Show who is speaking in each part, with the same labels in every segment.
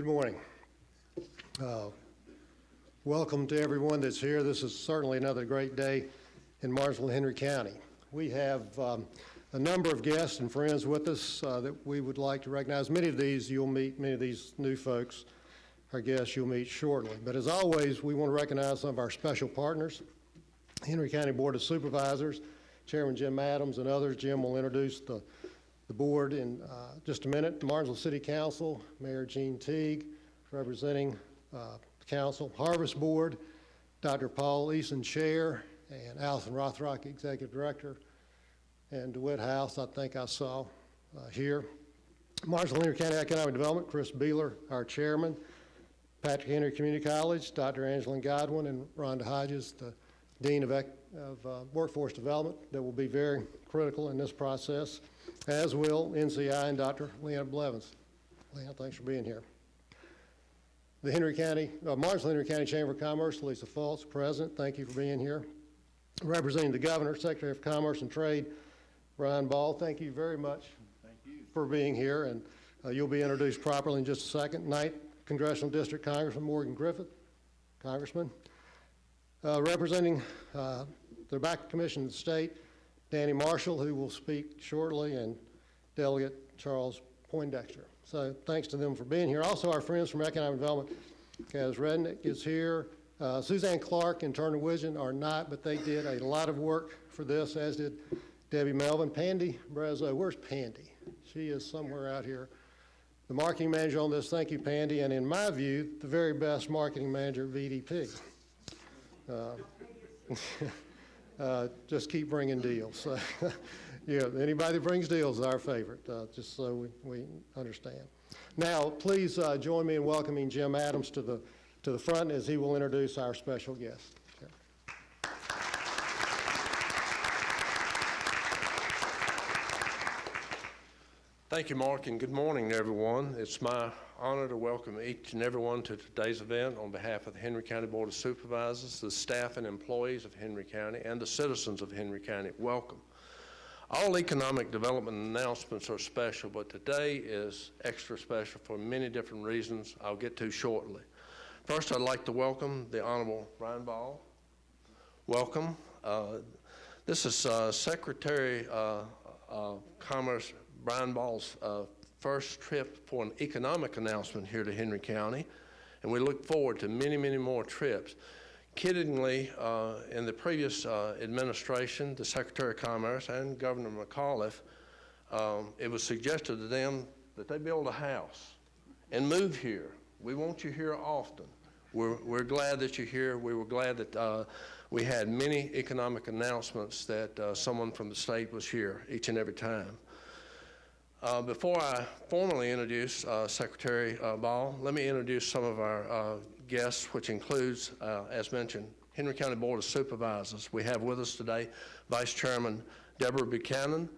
Speaker 1: Good morning. Welcome to everyone that's here. This is certainly another great day in Martinsville and Henry County. We have a number of guests and friends with us that we would like to recognize. Many of these you'll meet, many of these new folks, our guests you'll meet shortly. But as always, we want to recognize some of our special partners. Henry County Board of Supervisors, Chairman Jim Adams and others. Jim will introduce the board in just a minute. The Martinsville City Council, Mayor Gene Teague, representing the council. Harvest Board, Dr. Paul Eason, Chair, and Allison Rothrock, Executive Director, and DeWitt House, I think I saw here. Martinsville Henry County Economic Development, Chris Beeler, our Chairman. Patrick Henry Community College, Dr. Angela Godwin, and Rhonda Hodges, the Dean of Workforce Development, that will be very critical in this process, as will NCI and Dr. Leanna Blevins. Leanna, thanks for being here. The Martinsville Henry County Chamber of Commerce, Lisa Fultz, President, thank you for being here. Representing the Governor, Secretary of Commerce and Trade, Ryan Ball, thank you very much for being here, and you'll be introduced properly in just a second. 9th Congressional District Congressman Morgan Griffith, Congressman. Representing the Tobacco Commission of the state, Danny Marshall, who will speak shortly, and Delegate Charles Poindexter. So thanks to them for being here. Also, our friends from Economic Development, Kaz Rednick is here. Suzanne Clark and Turner Widgeon are not, but they did a lot of work for this, as did Debbie Melvin. Pandy Brazo, where's Pandy? She is somewhere out here. The marketing manager on this, thank you, Pandy, and in my view, the very best marketing manager at VDP. Just keep bringing deals. Yeah, anybody that brings deals is our favorite, just so we understand. Now, please join me in welcoming Jim Adams to the front as he will introduce our special guest.
Speaker 2: Thank you, Mark, and good morning to everyone. It's my honor to welcome each and everyone to today's event on behalf of the Henry County Board of Supervisors, the staff and employees of Henry County, and the citizens of Henry County. Welcome. All economic development announcements are special, but today is extra special for many different reasons I'll get to shortly. First, I'd like to welcome the Honorable Ryan Ball. Welcome. This is Secretary of Commerce Brian Ball's first trip for an economic announcement here to Henry County, and we look forward to many, many more trips. Kiddingly, in the previous administration, the Secretary of Commerce and Governor McAuliffe, it was suggested to them that they build a house and move here. We want you here often. We're glad that you're here. We were glad that we had many economic announcements that someone from the state was here each and every time. Before I formally introduce Secretary Ball, let me introduce some of our guests, which includes, as mentioned, Henry County Board of Supervisors. We have with us today Vice Chairman Deborah Buchanan,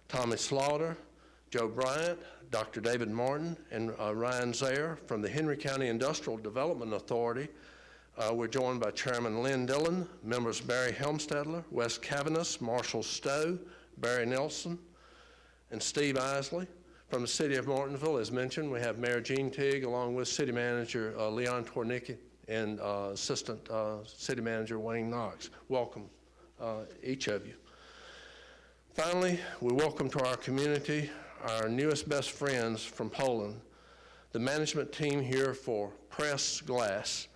Speaker 2: Tommy Slaughter, Joe Bryant, Dr. David Martin, and Ryan Zaire from the Henry County Industrial Development Authority. We're joined by Chairman Lynn Dillon, members Barry Helmstedler, Wes Cavanis, Marshall Stowe, Barry Nelson, and Steve Isley. From the City of Martinsville, as mentioned, we have Mayor Gene Teague along with City Manager Leon Tornicki and Assistant City Manager Wayne Knox. Welcome, each of you. Finally, we welcome to our community our newest best friends from Poland, the management team here for Press Glass.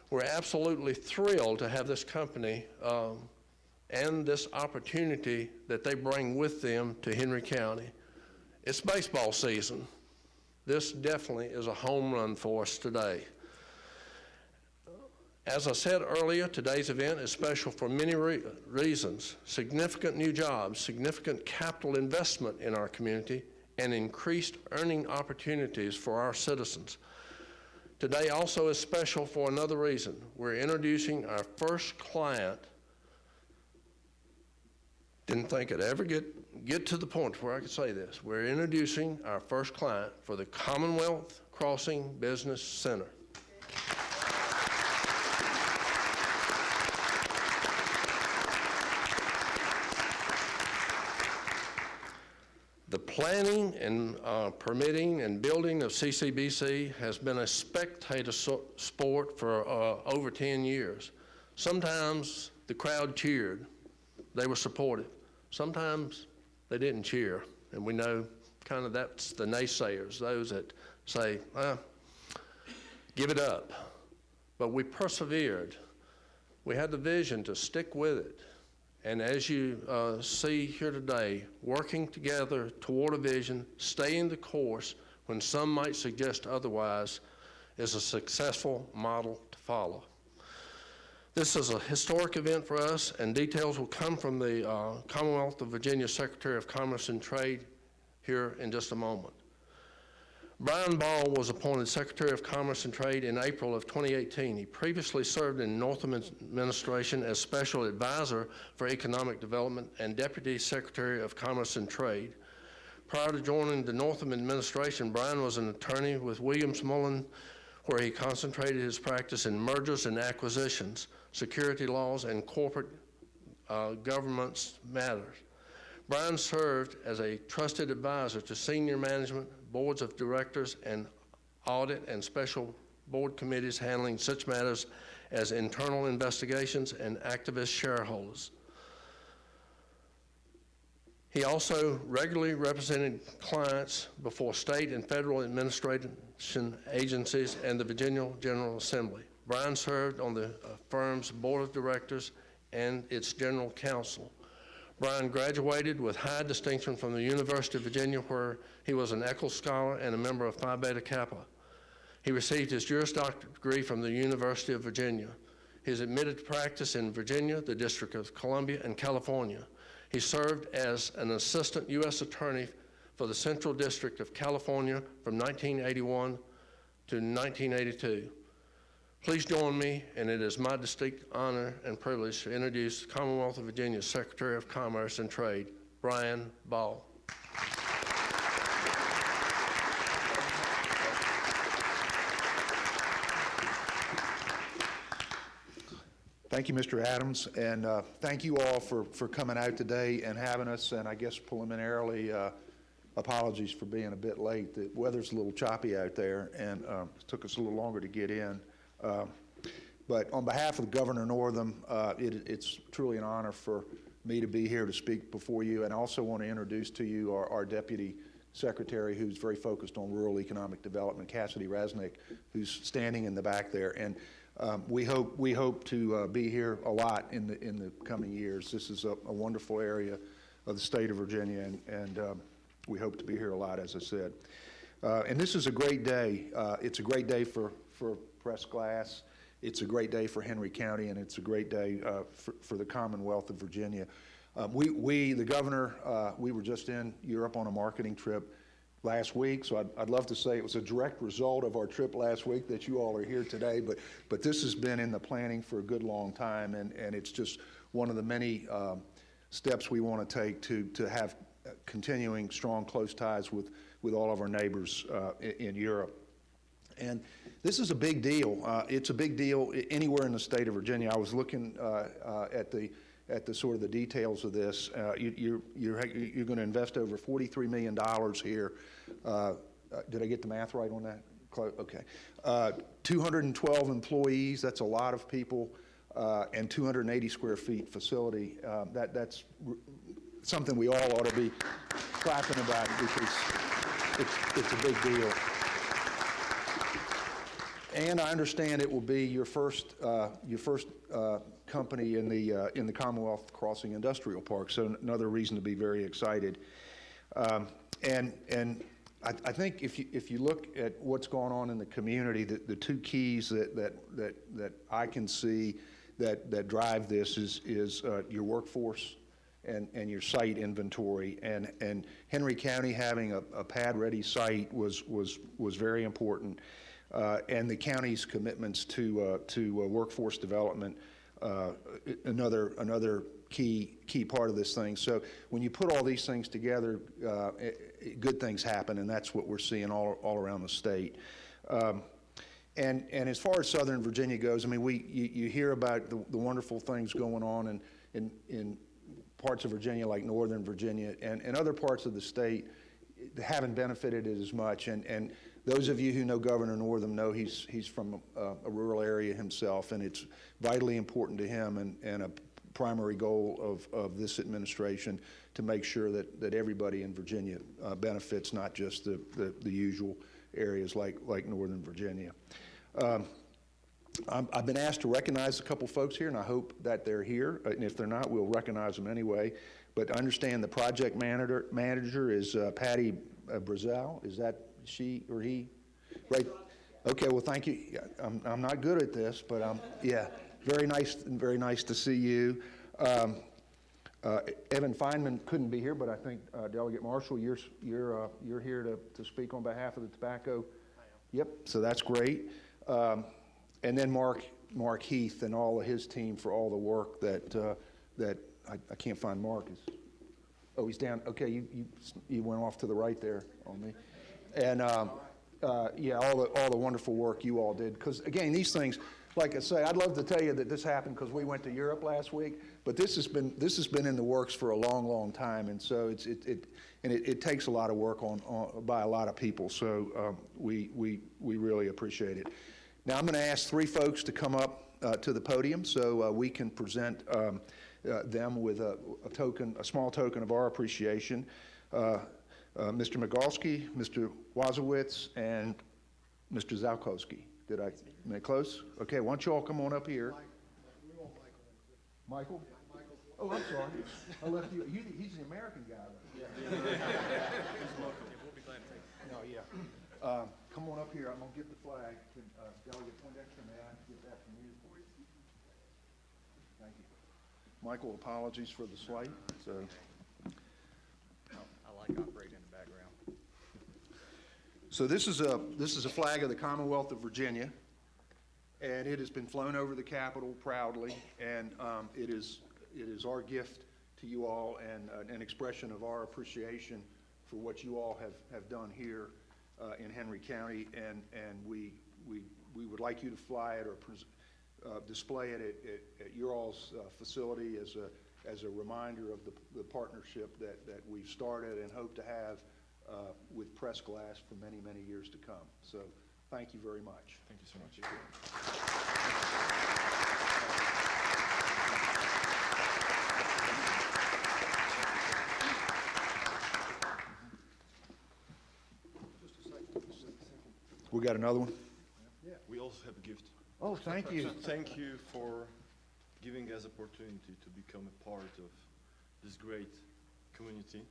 Speaker 2: We're absolutely thrilled to have this company and this opportunity that they bring with them to Henry County. It's baseball season. This definitely is a home run for us today. As I said earlier, today's event is special for many reasons. Significant new jobs, significant capital investment in our community, and increased earning opportunities for our citizens. Today also is special for another reason. We're introducing our first client. Didn't think I'd ever get to the point where I could say this. We're introducing our first client for the Commonwealth Crossing Business Centre. The planning and permitting and building of CCBC has been a spectator sport for over 10 years. Sometimes the crowd cheered, they were supportive. Sometimes they didn't cheer, and we know kind of that's the naysayers, those that say, give it up. But we persevered. We had the vision to stick with it. And as you see here today, working together toward a vision, staying the course when some might suggest otherwise, is a successful model to follow. This is a historic event for us, and details will come from the Commonwealth of Virginia Secretary of Commerce and Trade here in just a moment. Brian Ball was appointed Secretary of Commerce and Trade in April of 2018. He previously served in Northam administration as Special Advisor for Economic Development and Deputy Secretary of Commerce and Trade. Prior to joining the Northam administration, Brian was an attorney with Williams Mullen, where he concentrated his practice in mergers and acquisitions, security laws, and corporate governance matters. Brian served as a trusted advisor to senior management, boards of directors, and audit and special board committees handling such matters as internal investigations and activist shareholders. He also regularly represented clients before state and federal administration agencies and the Virginia General Assembly. Brian served on the firm's board of directors and its general counsel. Brian graduated with high distinction from the University of Virginia, where he was an Eccles Scholar and a member of Phi Beta Kappa. He received his Juris Doctorate degree from the University of Virginia. He is admitted to practice in Virginia, the District of Columbia, and California. He served as an assistant U.S. attorney for the Central District of California from 1981 to 1982. Please join me, and it is my distinct honor and privilege to introduce the Commonwealth of Virginia's Secretary of Commerce and Trade, Brian Ball.
Speaker 3: Thank you, Mr. Adams, and thank you all for coming out today and having us, and I guess preliminarily, apologies for being a bit late. The weather's a little choppy out there, and it took us a little longer to get in. But on behalf of Governor Northam, it's truly an honor for me to be here to speak before you, and I also want to introduce to you our Deputy Secretary, who's very focused on rural economic development, Cassidy Resnick, who's standing in the back there. And we hope to be here a lot in the coming years. This is a wonderful area of the state of Virginia, and we hope to be here a lot, as I said. And this is a great day. It's a great day for Press Glass. It's a great day for Henry County, and it's a great day for the Commonwealth of Virginia. The governor, we were just in Europe on a marketing trip last week, so I'd love to say it was a direct result of our trip last week that you all are here today, but this has been in the planning for a good long time, and it's just one of the many steps we want to take to have continuing strong, close ties with all of our neighbors in Europe. And this is a big deal. It's a big deal anywhere in the state of Virginia. I was looking at the sort of the details of this. You're going to invest over $43 million here. Did I get the math right on that? Okay. 212 employees, that's a lot of people, and 280 square feet facility. That's something we all ought to be clapping about because it's a big deal. And I understand it will be your first company in the Commonwealth Crossing Industrial Park, so another reason to be very excited. And I think if you look at what's going on in the community, the two keys that I can see that drive this is your workforce and your site inventory. And Henry County having a pad-ready site was very important. And the county's commitments to workforce development, another key part of this thing. So when you put all these things together, good things happen, and that's what we're seeing all around the state. And as far as Southern Virginia goes, I mean, you hear about the wonderful things going on in parts of Virginia like Northern Virginia and other parts of the state. haven't benefited it as much. And those of you who know Governor Northam know he's from a rural area himself, and it's vitally important to him and a primary goal of this administration to make sure that everybody in Virginia benefits, not just the usual areas like Northern Virginia. I've been asked to recognize a couple folks here, and I hope that they're here. And if they're not, we'll recognize them anyway. But understand the project manager is Patty Brazel. Is that she or he? Right. Okay. Well, thank you. I'm not good at this, but yeah. Very nice to see you. Evan Feynman couldn't be here, but I think Delegate Marshall, you're here to speak on behalf of the tobacco. I am. Yep. So that's great. And then Mark Heath and all of his team for all the work that I can't find Mark. Oh, he's down. Okay, you went off to the right there on me. And yeah, all the wonderful work you all did. Because again, these things, like I say, I'd love to tell you that this happened because we went to Europe last week, but this has been in the works for a long time, and so it takes a lot of work by a lot of people. So we really appreciate it. Now I'm going to ask three folks to come up to the podium so we can present them with a small token of our appreciation. Mr. Migalski, Mr. Wazowitz, and Mr. Zalkowski. Did I make close? Okay, why don't you all come on up here? Michael? Oh, I'm sorry. I left you. He's the American guy, though. Yeah. We'll be glad to take it. No, yeah. Come on up here. I'm going to get the flag. Delegate Poindexter, may I get that from you? Thank you. Michael, apologies for the slight. So.
Speaker 4: I like operating in the background.
Speaker 3: So this is a flag of the Commonwealth of Virginia, and it has been flown over the Capitol proudly, and it is our gift to you all and an expression of our appreciation for what you all have done here in Henry County, and we would like you to fly it or display it at your all's facility as a reminder of the partnership that we've started and hope to have with Press Glass for many years to come. So thank you very much.
Speaker 4: Thank you so much.
Speaker 3: We got another one?
Speaker 4: Yeah. We also have a gift.
Speaker 3: Oh, thank you.
Speaker 4: So thank you for giving us opportunity to become a part of this great community.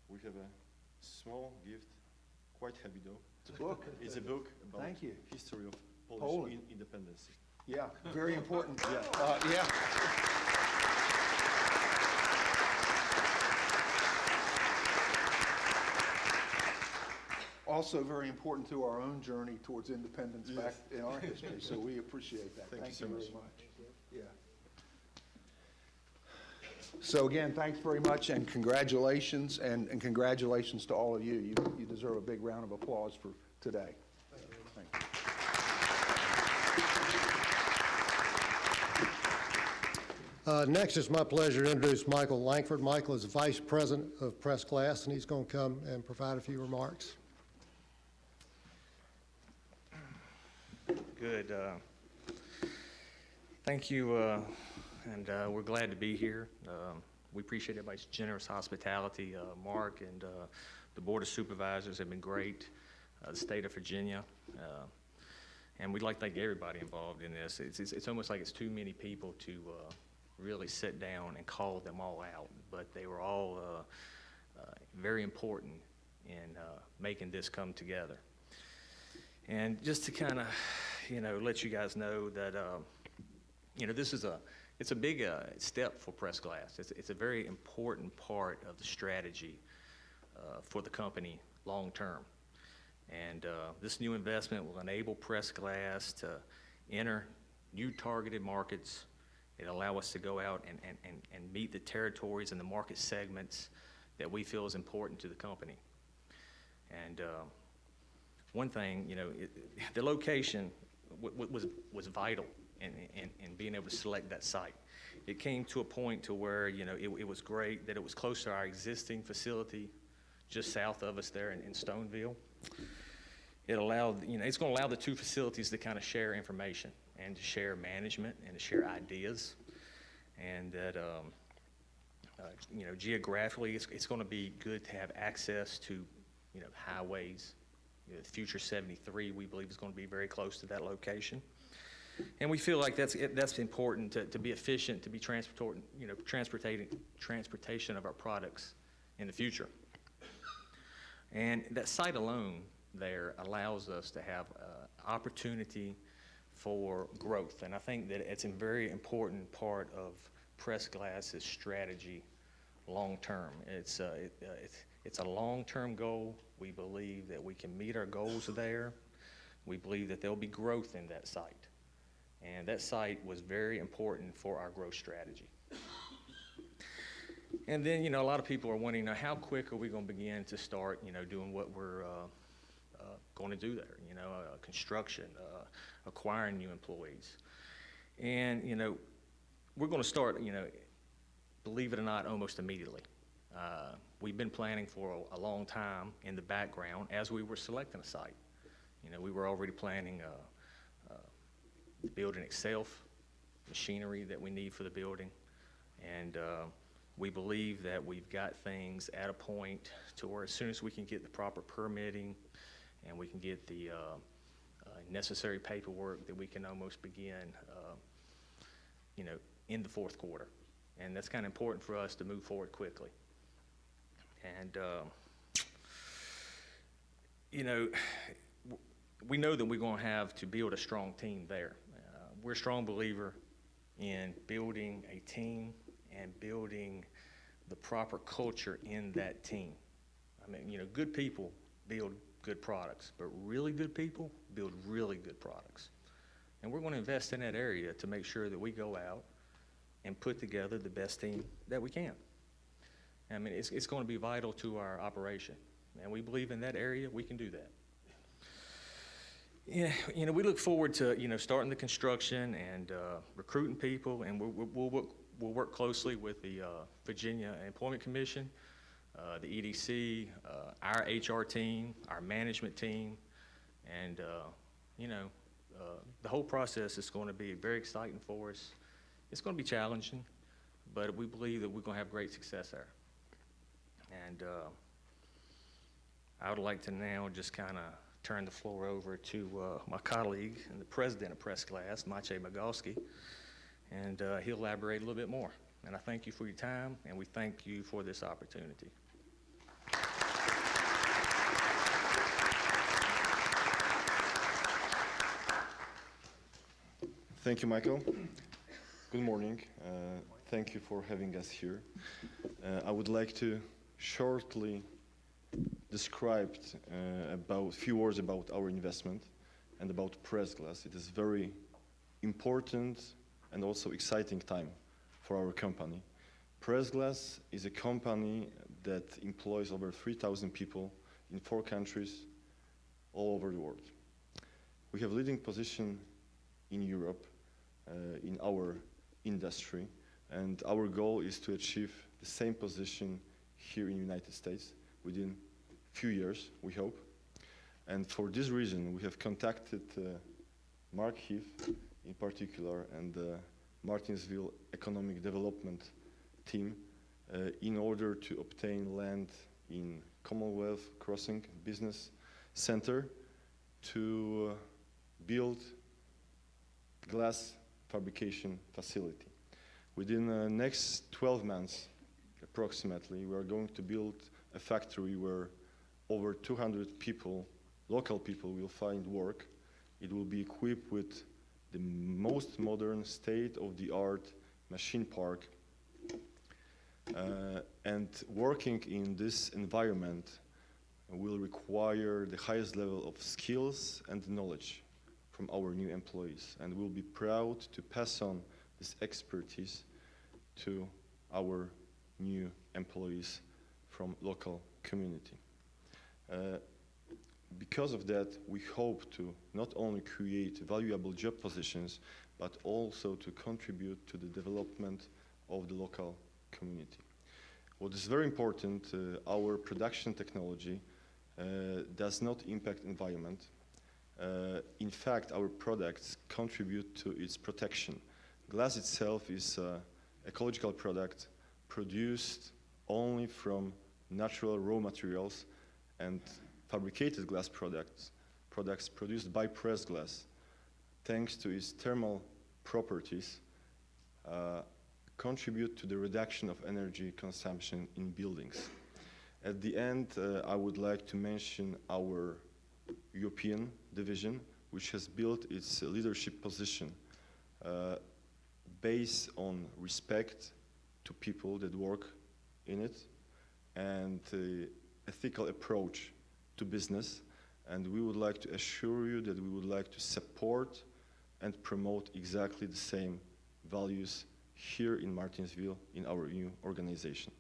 Speaker 4: We have a small gift, quite heavy though.
Speaker 3: It's a book.
Speaker 4: It's a book about
Speaker 3: Thank you.
Speaker 4: history of Polish
Speaker 3: Poland.
Speaker 4: independence.
Speaker 3: Yeah, very important. Yeah. Also very important to our own journey towards independence back in our history, so we appreciate that.
Speaker 4: Thank you so
Speaker 3: very
Speaker 4: much.
Speaker 3: Yeah. So again, thanks very much, and congratulations, and congratulations to all of you. You deserve a big round of applause for today. Thank you.
Speaker 1: Next, it's my pleasure to introduce Michael Langford. Michael is Vice President of Press Glass, and he's going to come and provide a few remarks.
Speaker 5: Good. Thank you, and we're glad to be here. We appreciate everybody's generous hospitality. Mark and the Board of Supervisors have been great, the state of Virginia, and we'd like to thank everybody involved in this. It's almost like it's too many people to really sit down and call them all out, but they were all very important in making this come together. And just to kind of, let you guys know that, this is it's a big step for Press Glass. It's a very important part of the strategy for the company long term. And this new investment will enable Press Glass to enter new targeted markets. It'll allow us to go out and meet the territories and the market segments that we feel is important to the company. And one thing, the location was vital in being able to select that site. It came to a point to where, it was great that it was close to our existing facility, just south of us there in Stoneville. It allowed, it's going to allow the two facilities to kind of share information and to share management and to share ideas. And that, geographically, it's going to be good to have access to, highways. The future 73, we believe, is going to be very close to that location. And we feel like that's important to be efficient, to be transportation of our products in the future. And that site alone there allows us to have opportunity for growth. And I think that it's a very important part of Press Glass's strategy long term. It's a long-term goal. We believe that we can meet our goals there. We believe that there'll be growth in that site. And that site was very important for our growth strategy. And then, a lot of people are wondering, how quick are we going to begin to start, doing what we're going to do there, construction, acquiring new employees. And, we're going to start, believe it or not, almost immediately. We've been planning for a long time in the background as we were selecting a site. We were already planning the building itself, machinery that we need for the building, and we believe that we've got things at a point to where as soon as we can get the proper permitting and we can get the necessary paperwork, that we can almost begin, in the fourth quarter. And that's kind of important for us to move forward quickly. And, we know that we're going to have to build a strong team there. We're a strong believer in building a team and building the proper culture in that team. I mean, good people build good products, but really good people build really good products. And we're going to invest in that area to make sure that we go out and put together the best team that we can. I mean, it's going to be vital to our operation. And we believe in that area, we can do that. Yeah, we look forward to, starting the construction and recruiting people, and we'll work closely with the Virginia Employment Commission, the EDC, our HR team, our management team, and, the whole process is going to be very exciting for us. It's going to be challenging, but we believe that we're going to have great success there. And I would like to now just kind of turn the floor over to my colleague and the president of Press Glass, Maciej Magalski, and he'll elaborate a little bit more. And I thank you for your time, and we thank you for this opportunity.
Speaker 4: Thank you, Michael. Good morning. Thank you for having us here. I would like to shortly describe a few words about our investment and about Press Glass. It is very important and also exciting time for our company. Press Glass is a company that employs over 3,000 people in 4 countries all over the world. We have leading position in Europe in our industry, and our goal is to achieve the same position here in the United States within a few years, we hope. And for this reason, we have contacted Mark Heath in particular and the Martinsville Economic Development team in order to obtain land in Commonwealth Crossing Business Centre to build glass fabrication facility. Within the next 12 months, approximately, we are going to build a factory where over 200 people, local people, will find work. It will be equipped with the most modern state-of-the-art machine park. And working in this environment will require the highest level of skills and knowledge from our new employees, and we'll be proud to pass on this expertise to our new employees from local community. Because of that, we hope to not only create valuable job positions, but also to contribute to the development of the local community. What is very important, our production technology does not impact environment. In fact, our products contribute to its protection. Glass itself is an ecological product produced only from natural raw materials, and fabricated glass products produced by pressed glass, thanks to its thermal properties, contribute to the reduction of energy consumption in buildings. At the end, I would like to mention our European division, which has built its leadership position based on respect to people that work in it and ethical approach to business. And we would like to assure you that we would like to support and promote exactly the same values here in Martinsville in our new organization.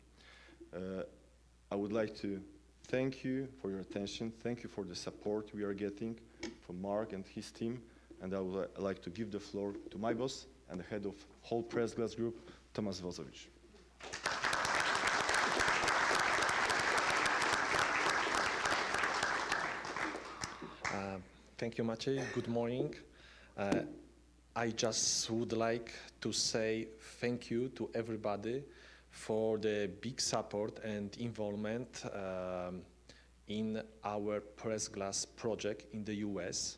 Speaker 4: I would like to thank you for your attention. Thank you for the support we are getting from Mark and his team. And I would like to give the floor to my boss and the head of whole Press Glass Group, Tomasz Wozowicz.
Speaker 6: Thank you, Maciej. Good morning. I just would like to say thank you to everybody for the big support and involvement in our press glass project in the US,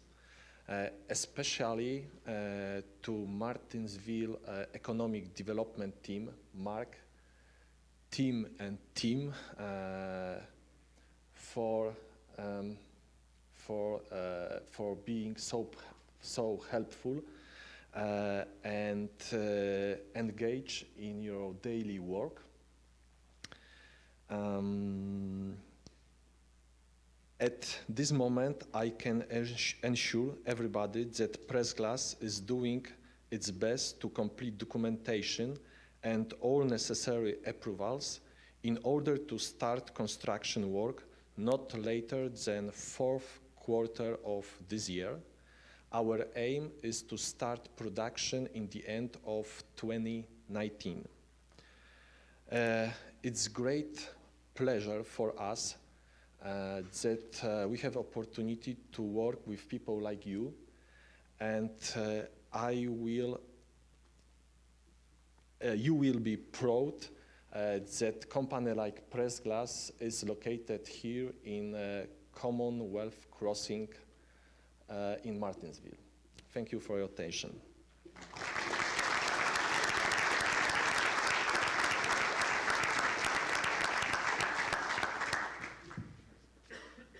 Speaker 6: especially to Martinsville Economic Development Team, Mark, team and team for being so helpful and engage in your daily work. At this moment, I can ensure everybody that Press Glass is doing its best to complete documentation and all necessary approvals in order to start construction work not later than fourth quarter of this year. Our aim is to start production in the end of 2019. It's great pleasure for us that we have opportunity to work with people like you, and you will be proud that company like Press Glass is located here in Commonwealth Crossing in Martinsville. Thank you for your attention.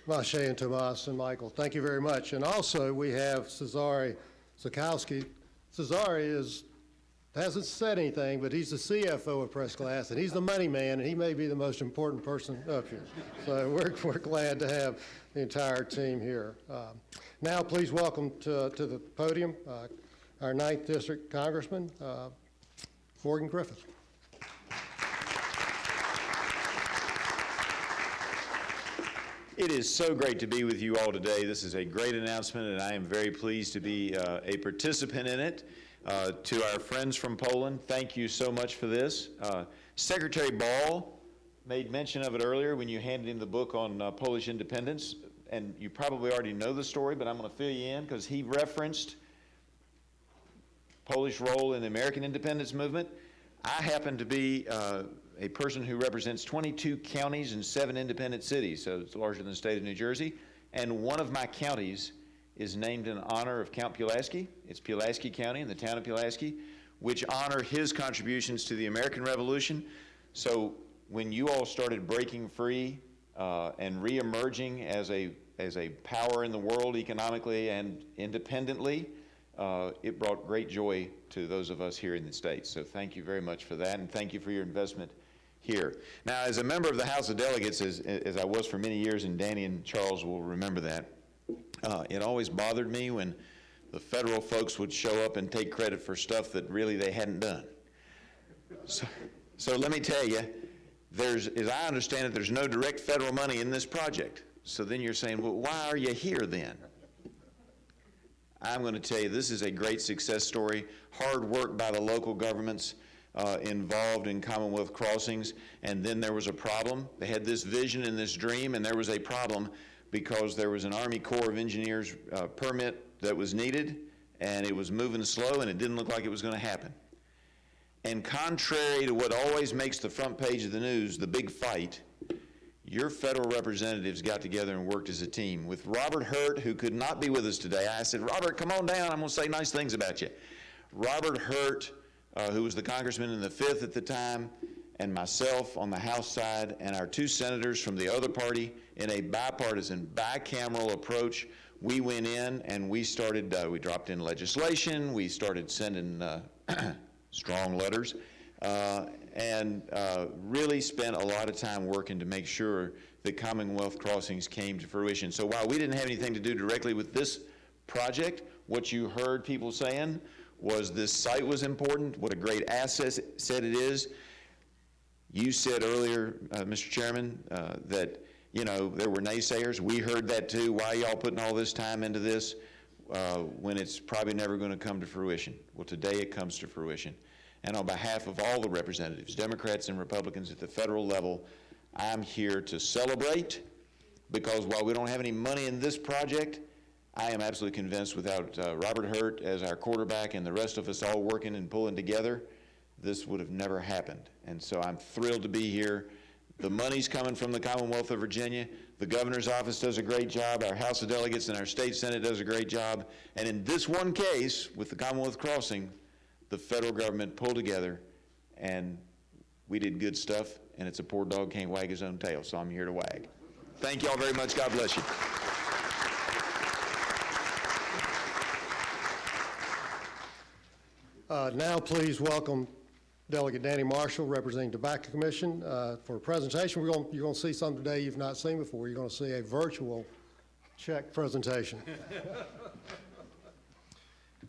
Speaker 1: Maciej and Tomas and Michael, thank you very much. And also we have Cezary Zakowski. Cezary hasn't said anything, but he's the CFO of Press Glass, and he's the money man, and he may be the most important person up here. So we're glad to have the entire team here. Now, please welcome to the podium our 9th District Congressman, Morgan Griffith.
Speaker 7: It is so great to be with you all today. This is a great announcement, and I am very pleased to be a participant in it. To our friends from Poland, thank you so much for this. Secretary Ball made mention of it earlier when you handed him the book on Polish independence, and you probably already know the story, but I'm going to fill you in because he referenced Polish role in the American independence movement. I happen to be a person who represents 22 counties and 7 independent cities, so it's larger than the state of New Jersey, and one of my counties is named in honor of Count Pulaski. It's Pulaski County in the town of Pulaski, which honor his contributions to the American Revolution. So when you all started breaking free and re-emerging as a power in the world economically and independently, it brought great joy to those of us here in the States. So thank you very much for that, and thank you for your investment here. Now, as a member of the House of Delegates, as I was for many years, and Danny and Charles will remember that, it always bothered me when the federal folks would show up and take credit for stuff that really they hadn't done. So let me tell you, as I understand it, there's no direct federal money in this project. So then you're saying, well, why are you here then? I'm going to tell you, this is a great success story. Hard work by the local governments, involved in Commonwealth Crossings, and then there was a problem. They had this vision and this dream, and there was a problem because there was an Army Corps of Engineers permit that was needed, and it was moving slow, and it didn't look like it was going to happen. And contrary to what always makes the front page of the news, the big fight, your federal representatives got together and worked as a team. With Robert Hurt, who could not be with us today, I said, Robert, come on down, I'm going to say nice things about you. Robert Hurt, who was the congressman in the 5th at the time, and myself on the House side, and our 2 senators from the other party, in a bipartisan, bicameral approach, we went in and we started, we dropped in legislation, we started sending strong letters, and really spent a lot of time working to make sure that Commonwealth Crossings came to fruition. So while we didn't have anything to do directly with this project, what you heard people saying was this site was important, what a great asset it is. You said earlier, Mr. Chairman, that there were naysayers. We heard that too. Why y'all putting all this time into this when it's probably never going to come to fruition? Well, today it comes to fruition. And on behalf of all the representatives, Democrats and Republicans at the federal level, I'm here to celebrate, because while we don't have any money in this project, I am absolutely convinced without Robert Hurt as our quarterback and the rest of us all working and pulling together, this would have never happened. And so I'm thrilled to be here. The money's coming from the Commonwealth of Virginia. The governor's office does a great job. Our House of Delegates and our state Senate does a great job. And in this one case, with the Commonwealth Crossing, the federal government pulled together, and we did good stuff, and it's a poor dog can't wag his own tail, so I'm here to wag. Thank you all very much. God bless you.
Speaker 1: Now please welcome Delegate Danny Marshall, representing Tobacco Commission, for a presentation. You're going to see something today you've not seen before. You're going to see a virtual check presentation.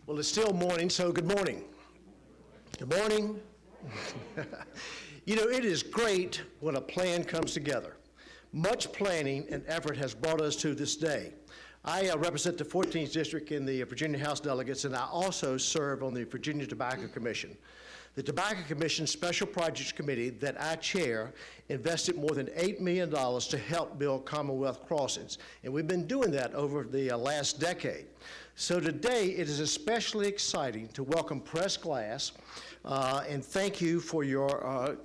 Speaker 8: Well, it's still morning, so good morning. Good morning. It is great when a plan comes together. Much planning and effort has brought us to this day. I represent the 14th District in the Virginia House Delegates, and I also serve on the Virginia Tobacco Commission. The Tobacco Commission Special Projects Committee that I chair invested more than $8 million to help build Commonwealth Crossings, and we've been doing that over the last decade. So today it is especially exciting to welcome Press Glass, and thank you for your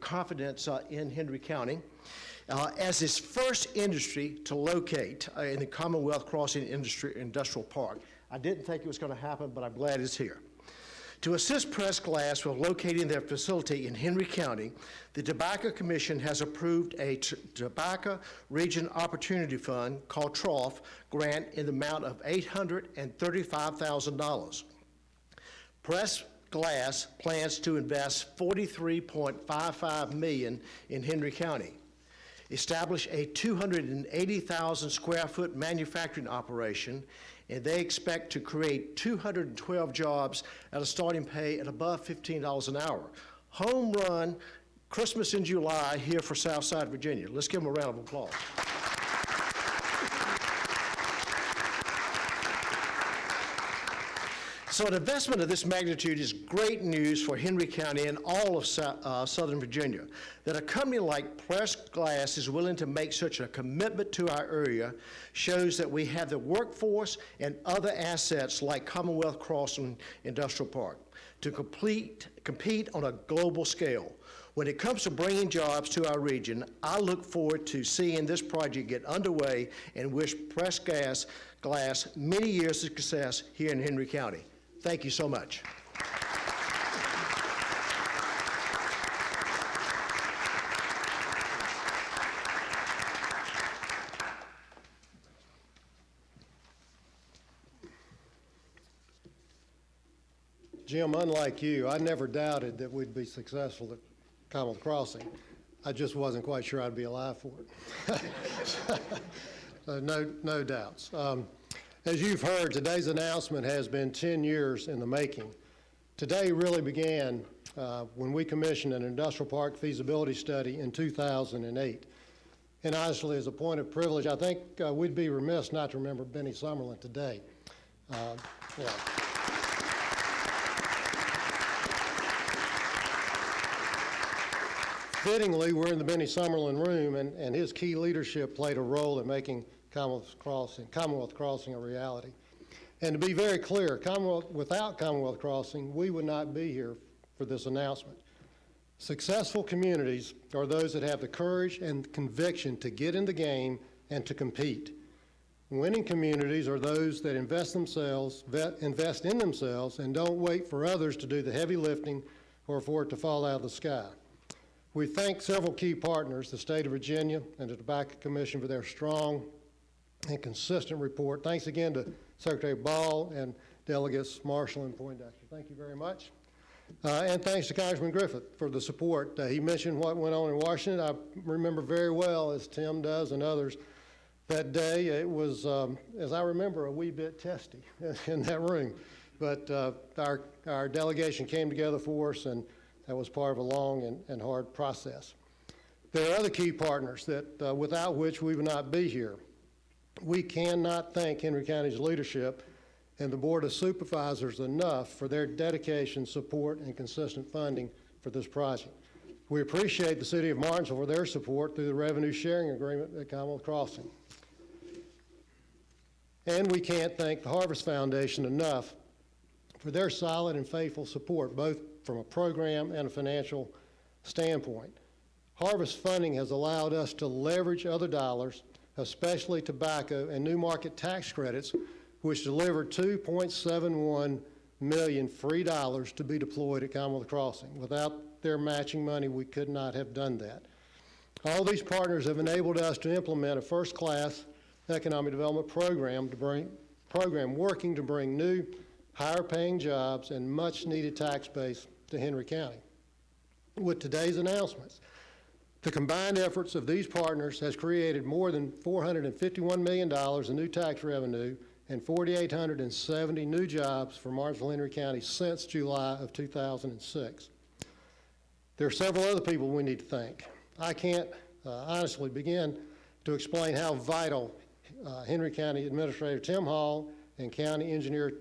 Speaker 8: confidence in Henry County. As its first industry to locate in the Commonwealth Crossing Industrial Park. I didn't think it was going to happen, but I'm glad it's here. To assist Press Glass with locating their facility in Henry County, the Tobacco Commission has approved a Tobacco Region Opportunity Fund, called TROF, grant in the amount of $835,000. Press Glass plans to invest $43.55 million in Henry County, establish a 280,000 square foot manufacturing operation, and they expect to create 212 jobs at a starting pay at above $15 an hour. Home run, Christmas in July here for Southside Virginia. Let's give them a round of applause. So an investment of this magnitude is great news for Henry County and all of Southern Virginia. That a company like Press Glass is willing to make such a commitment to our area shows that we have the workforce and other assets like Commonwealth Crossing Industrial Park to compete on a global scale. When it comes to bringing jobs to our region, I look forward to seeing this project get underway and wish Press Glass many years of success here in Henry County. Thank you so much.
Speaker 1: Jim, unlike you, I never doubted that we'd be successful at Commonwealth Crossing. I just wasn't quite sure I'd be alive for it. No doubts. As you've heard, today's announcement has been 10 years in the making. Today really began when we commissioned an industrial park feasibility study in 2008. And honestly, as a point of privilege, I think we'd be remiss not to remember Benny Summerlin today. Yeah. Fittingly, we're in the Benny Summerlin room, and his key leadership played a role in making Commonwealth Crossing a reality. And to be very clear, without Commonwealth Crossing, we would not be here for this announcement. Successful communities are those that have the courage and conviction to get in the game and to compete. Winning communities are those that invest in themselves and don't wait for others to do the heavy lifting or for it to fall out of the sky. We thank several key partners, the State of Virginia and the Tobacco Commission, for their strong and consistent report. Thanks again to Secretary Ball and Delegates Marshall and Poindexter. Thank you very much. And thanks to Congressman Griffith for the support. He mentioned what went on in Washington. I remember very well, as Tim does and others, that day. It was, as I remember, a wee bit testy in that room. But our delegation came together for us, and that was part of a long and hard process. There are other key partners that without which we would not be here. We cannot thank Henry County's leadership and the Board of Supervisors enough for their dedication, support, and consistent funding for this project. We appreciate the City of Martinsville for their support through the revenue sharing agreement at Commonwealth Crossing. And we can't thank the Harvest Foundation enough for their solid and faithful support, both from a program and a financial standpoint. Harvest funding has allowed us to leverage other dollars, especially tobacco and new market tax credits, which delivered $2.71 million free dollars to be deployed at Commonwealth Crossing. Without their matching money, we could not have done that. All these partners have enabled us to implement a first-class economic development program working to bring new, higher-paying jobs and much-needed tax base to Henry County. With today's announcements, the combined efforts of these partners has created more than $451 million in new tax revenue and 4,870 new jobs for Martinsville Henry County since July of 2006. There are several other people we need to thank. I can't honestly begin to explain how vital Henry County Administrator Tim Hall and County Engineer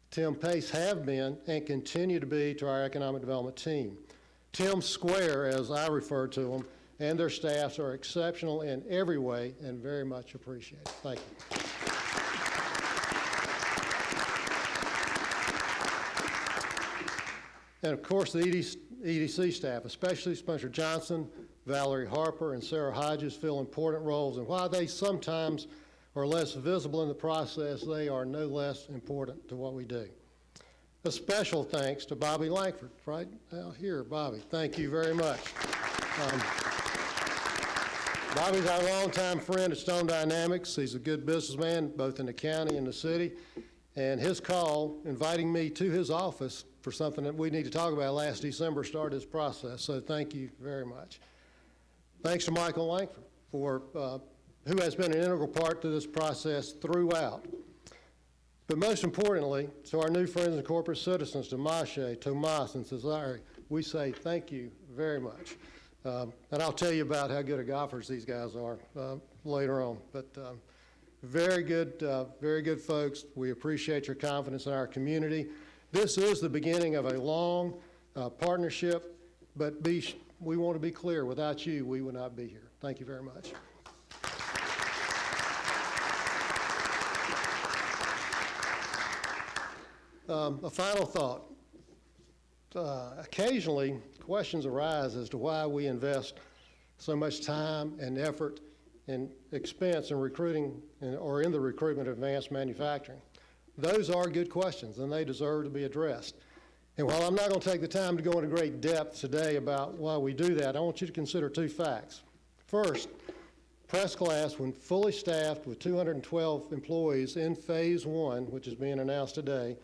Speaker 1: Tim Pace have been and continue to be to our economic development team. Tim Square, as I refer to them, and their staffs are exceptional in every way and very much appreciated. Thank you. And of course, the EDC staff, especially Spencer Johnson, Valerie Harper, and Sarah Hodges, fill important roles. And while they sometimes are less visible in the process, they are no less important to what we do. A special thanks to Bobby Langford, right out here. Bobby, thank you very much. Bobby's our longtime friend at Stone Dynamics. He's a good businessman, both in the county and the city. And his call, inviting me to his office for something that we need to talk about last December, started this process. So thank you very much. Thanks to Michael Langford, who has been an integral part to this process throughout. But most importantly, to our new friends and corporate citizens, to Mashe, Tomas, and Cesare, we say thank you very much. And I'll tell you about how good of golfers these guys are later on. But very good folks. We appreciate your confidence in our community. This is the beginning of a long partnership, but we want to be clear, without you, we would not be here. Thank you very much. A final thought. Occasionally, questions arise as to why we invest so much time and effort and expense in recruiting or in the recruitment of advanced manufacturing. Those are good questions, and they deserve to be addressed. And while I'm not going to take the time to go into great depth today about why we do that, I want you to consider two facts. First, Press Glass, when fully staffed with 212 employees in Phase 1, which is being announced today,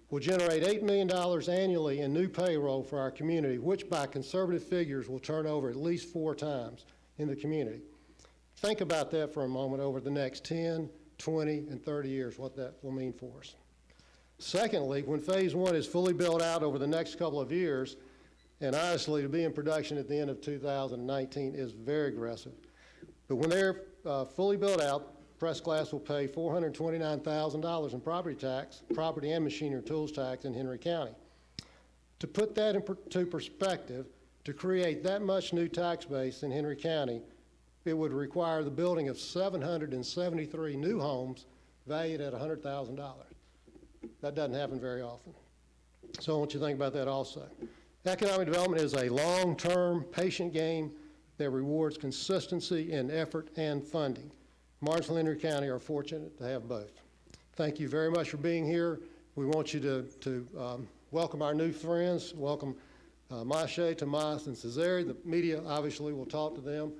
Speaker 1: will generate $8 million annually in new payroll for our community, which by conservative figures will turn over at least 4 times in the community. Think about that for a moment over the next 10, 20, and 30 years, what that will mean for us. Secondly, when Phase 1 is fully built out over the next couple of years, and honestly, to be in production at the end of 2019 is very aggressive. But when they're fully built out, Press Glass will pay $429,000 in property tax, property and machinery and tools tax in Henry County. To put that into perspective, To create that much new tax base in Henry County, it would require the building of 773 new homes valued at $100,000. That doesn't happen very often. So I want you to think about that also. Economic development is a long-term, patient game that rewards consistency in effort and funding. Marshall and Henry County are fortunate to have both. Thank you very much for being here. We want you to welcome our new friends, welcome Mache, Tomas, and Cesare. The media obviously will talk to them,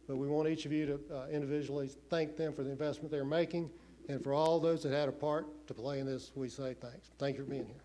Speaker 1: but we want each of you to individually thank them for the investment they're making, and for all those that had a part to play in this, we say thanks. Thank you for being here.